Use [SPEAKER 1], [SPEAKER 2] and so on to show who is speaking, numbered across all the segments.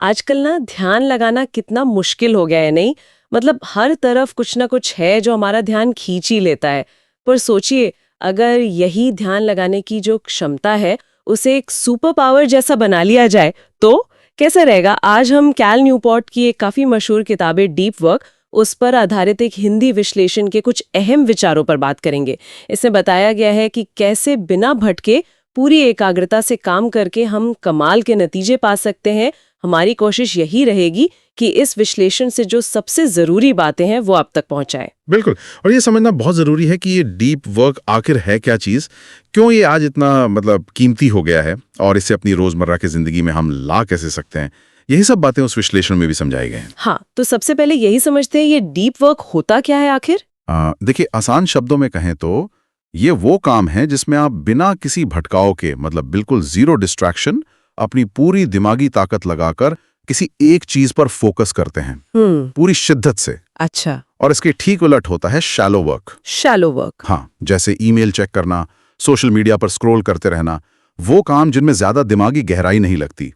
[SPEAKER 1] आजकल ना ध्यान लगाना कितना मुश्किल हो गया है, नहीं? मतलब हर तरफ कुछ ना कुछ है जो हमारा ध्यान खींच ही लेता है। पर सोचिए, अगर यही ध्यान लगाने की जो क्षमता है उसे एक सुपर पावर जैसा बना लिया जाए तो कैसा रहेगा? आज हम कैल न्यूपोर्ट की एक काफी मशहूर किताब है डीप वर्क, उस पर आधारित एक हिंदी विश्लेषण के कुछ अहम विचारों पर बात करेंगे। इसमें बताया गया है कि कैसे बिना भटके पूरी एकाग्रता से काम करके हम कमाल के नतीजे पा सकते हैं। हमारी कोशिश यही रहेगी कि इस विश्लेषण से जो सबसे जरूरी बातें हैं वो आप तक पहुंचाए।
[SPEAKER 2] बिल्कुल। और ये समझना बहुत जरूरी है कि ये डीप वर्क आखिर है क्या चीज, क्यों ये आज इतना कीमती हो गया है और इसे अपनी रोजमर्रा की जिंदगी में हम ला कैसे सकते हैं। यही सब बातें उस विश्लेषण में भी समझाई गई हैं।
[SPEAKER 1] हाँ, तो सबसे पहले यही समझते हैं ये डीप वर्क होता क्या है आखिर।
[SPEAKER 2] देखिए, आसान शब्दों में कहें तो ये वो काम है जिसमें आप बिना किसी भटकाव के, बिल्कुल जीरो डिस्ट्रैक्शन, अपनी पूरी दिमागी ताकत लगाकर किसी एक चीज पर फोकस करते हैं पूरी शिद्दत से।
[SPEAKER 1] अच्छा।
[SPEAKER 2] और इसके ठीक उलट होता है शैलो वर्क।
[SPEAKER 1] Shallow work.
[SPEAKER 2] हाँ, जैसे ईमेल चेक करना, सोशल मीडिया पर स्क्रॉल करते रहना, वो काम जिनमें ज्यादा दिमागी गहराई नहीं लगती।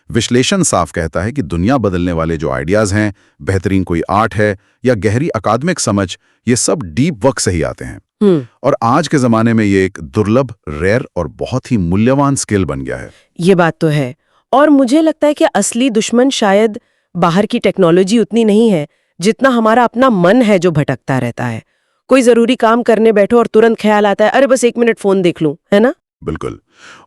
[SPEAKER 2] विश्लेषण साफ कहता है कि दुनिया बदलने वाले जो आइडियाज हैं, बेहतरीन कोई आर्ट है या गहरी अकादमिक समझ, ये सब डीप वर्क से ही आते हैं। और आज के जमाने में ये एक दुर्लभ, रेयर और बहुत ही मूल्यवान स्किल बन गया है।
[SPEAKER 1] ये बात तो है। और मुझे लगता है कि असली दुश्मन शायद बाहर की टेक्नोलॉजी उतनी नहीं है जितना हमारा अपना मन है जो भटकता रहता है। कोई जरूरी काम करने बैठो और तुरंत ख्याल आता है, अरे बस 1 मिनट फोन देख लूं, है ना?
[SPEAKER 2] बिल्कुल।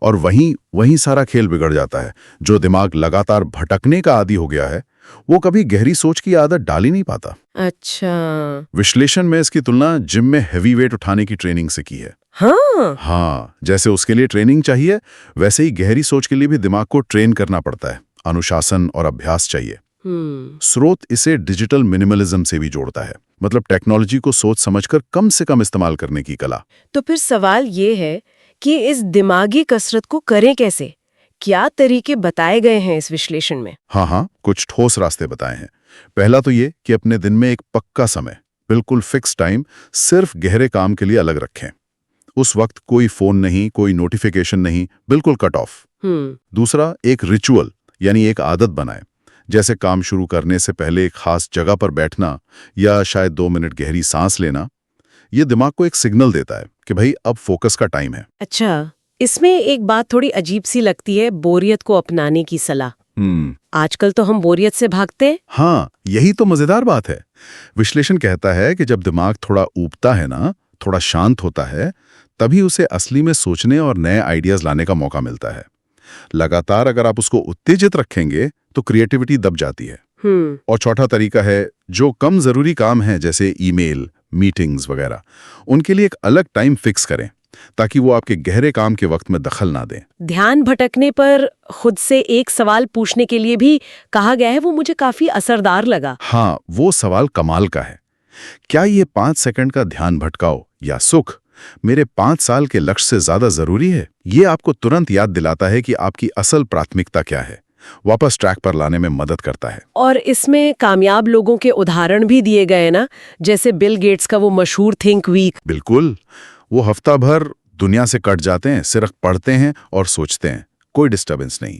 [SPEAKER 2] और वहीं सारा खेल बिगड़ जाता है। जो दिमाग लगातार भटकने का आदी हो गया है, वो कभी गहरी सोच की आदत डाल ही नहीं पाता।
[SPEAKER 1] अच्छा।
[SPEAKER 2] विश्लेषण में इसकी तुलना जिम में हैवी वेट उठाने की ट्रेनिंग से की है। हाँ, जैसे उसके लिए ट्रेनिंग चाहिए, वैसे ही गहरी सोच के लिए भी दिमाग को ट्रेन करना पड़ता है। अनुशासन और अभ्यास चाहिए। स्रोत इसे डिजिटल मिनिमलिज्म से भी जोड़ता है, मतलब टेक्नोलॉजी को सोच समझकर कम से कम इस्तेमाल करने की कला।
[SPEAKER 1] तो फिर सवाल ये है कि इस दिमागी कसरत को करें कैसे? क्या तरीके बताए गए हैं इस विश्लेषण में?
[SPEAKER 2] हाँ, कुछ ठोस रास्ते बताए हैं। पहला तो ये कि अपने दिन में एक पक्का समय, बिल्कुल फिक्स टाइम, सिर्फ गहरे काम के लिए अलग रखें। उस वक्त कोई फोन नहीं, कोई नोटिफिकेशन नहीं, बिल्कुल कट ऑफ। दूसरा, एक रिचुअल यानी एक आदत बनाएं, जैसे काम शुरू करने से पहले एक खास जगह पर बैठना या शायद 2 मिनट गहरी सांस लेना। ये दिमाग को एक सिग्नल देता है कि भाई अब फोकस का टाइम है।
[SPEAKER 1] अच्छा, इसमें एक बात थोड़ी अजीब सी लगती है, बोरियत को अपनाने की सलाह। आजकल तो हम बोरियत से भागते हैं।
[SPEAKER 2] हाँ, यही तो मजेदार बात है। विश्लेषण कहता है कि जब दिमाग थोड़ा ऊबता है ना, थोड़ा शांत होता है, तभी उसे असली में सोचने और नए आइडियाज लाने का मौका मिलता है। लगातार अगर आप उसको उत्तेजित रखेंगे तो क्रिएटिविटी दब जाती है। और चौथा तरीका है, जो कम जरूरी काम है जैसे ईमेल, मीटिंग्स वगैरह, उनके लिए एक अलग टाइम फिक्स करें ताकि वो आपके गहरे काम के वक्त में दखल ना दें।
[SPEAKER 1] ध्यान भटकने पर खुद से एक सवाल पूछने के लिए भी कहा गया है, वो मुझे काफी असरदार लगा।
[SPEAKER 2] हाँ, वो सवाल कमाल का है। क्या ये 5 सेकंड का ध्यान भटकाओ या सुख मेरे 5 साल के लक्ष्य से ज्यादा जरूरी है? ये आपको तुरंत याद दिलाता है कि आपकी असल प्राथमिकता क्या है, वापस ट्रैक पर लाने में मदद करता है।
[SPEAKER 1] और इसमें कामयाब लोगों के उदाहरण भी दिए गए ना, जैसे बिल गेट्स का वो मशहूर थिंक वीक।
[SPEAKER 2] बिल्कुल। वो हफ्ता भर दुनिया से कट जाते हैं, सिर्फ पढ़ते हैं और सोचते हैं, कोई डिस्टर्बेंस नहीं।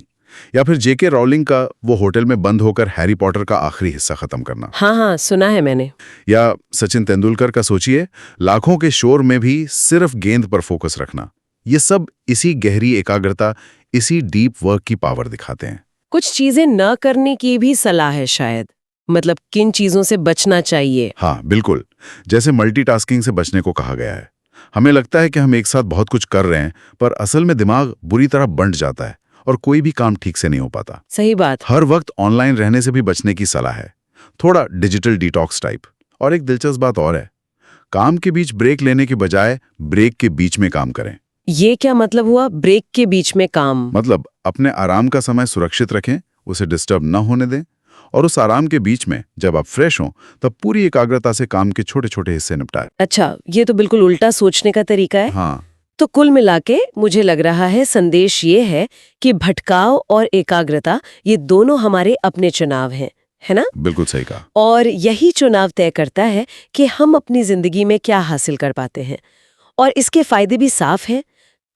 [SPEAKER 2] या फिर जेके रॉलिंग का वो होटल में बंद होकर हैरी पॉटर का आखिरी हिस्सा खत्म करना।
[SPEAKER 1] हाँ, सुना है मैंने।
[SPEAKER 2] या सचिन तेंदुलकर का सोचिए, लाखों के शोर में भी सिर्फ गेंद पर फोकस रखना। ये सब इसी गहरी एकाग्रता, इसी डीप वर्क की पावर दिखाते हैं।
[SPEAKER 1] कुछ चीजें न करने की भी सलाह है शायद, मतलब किन चीजों से बचना चाहिए।
[SPEAKER 2] हाँ, बिल्कुल। जैसे मल्टीटास्किंग से बचने को कहा गया है। हमें लगता है कि हम एक साथ बहुत कुछ कर रहे हैं, पर असल में दिमाग बुरी तरह बंट जाता है और कोई भी काम ठीक से नहीं हो पाता।
[SPEAKER 1] सही बात।
[SPEAKER 2] हर वक्त ऑनलाइन रहने से भी बचने की सलाह है, थोड़ा डिजिटल डिटॉक्स टाइप। और एक दिलचस्प बात और है, काम के बीच ब्रेक लेने के बजाय ब्रेक के बीच में काम करें।
[SPEAKER 1] ये क्या मतलब हुआ, ब्रेक के बीच में काम?
[SPEAKER 2] मतलब अपने आराम का समय सुरक्षित रखें, उसे डिस्टर्ब न होने दें, और उस आराम के बीच में जब आप फ्रेश हों तब पूरी एकाग्रता से काम के छोटे छोटे हिस्से निपटाएं।
[SPEAKER 1] अच्छा, ये तो बिल्कुल उल्टा सोचने का तरीका है।
[SPEAKER 2] हाँ।
[SPEAKER 1] तो कुल मिलाके मुझे लग रहा है संदेश ये है कि भटकाव और एकाग्रता, ये दोनों हमारे अपने चुनाव हैं, है ना?
[SPEAKER 2] बिल्कुल सही कहा।
[SPEAKER 1] और यही चुनाव तय करता है कि हम अपनी जिंदगी में क्या हासिल कर पाते हैं। और इसके फायदे भी साफ हैं।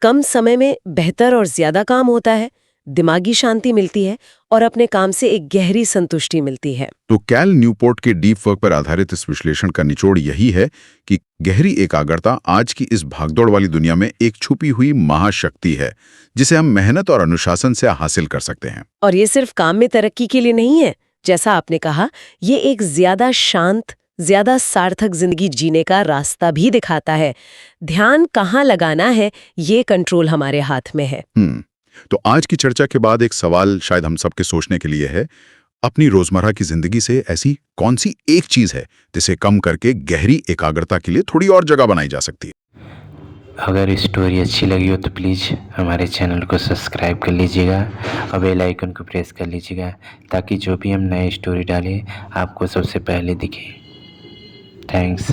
[SPEAKER 1] कम समय में बेहतर और ज्यादा काम होता है, दिमागी शांति मिलती है और अपने काम से एक गहरी संतुष्टि मिलती है।
[SPEAKER 2] तो कैल न्यूपोर्ट के डीप वर्क पर आधारित इस विश्लेषण का निचोड़ यही है कि गहरी एकाग्रता आज की इस भागदौड़ वाली दुनिया में एक छुपी हुई महाशक्ति है, जिसे हम मेहनत और अनुशासन से हासिल कर सकते हैं।
[SPEAKER 1] और ये सिर्फ काम में तरक्की के लिए नहीं है, जैसा आपने कहा, ये एक ज्यादा शांत, ज्यादा सार्थक जिंदगी जीने का रास्ता भी दिखाता है। ध्यान कहाँ लगाना है, ये कंट्रोल हमारे हाथ में है।
[SPEAKER 2] तो आज की चर्चा के बाद एक सवाल शायद हम सबके सोचने के लिए है, अपनी रोजमर्रा की जिंदगी से ऐसी कौन सी एक चीज है जिसे कम करके गहरी एकाग्रता के लिए थोड़ी और जगह बनाई जा सकती है?
[SPEAKER 3] अगर स्टोरी अच्छी लगी हो तो प्लीज़ हमारे चैनल को सब्सक्राइब कर लीजिएगा और बेल आइकन को प्रेस कर लीजिएगा, ताकि जो भी हम नए स्टोरी डालें आपको सबसे पहले दिखे। थैंक्स।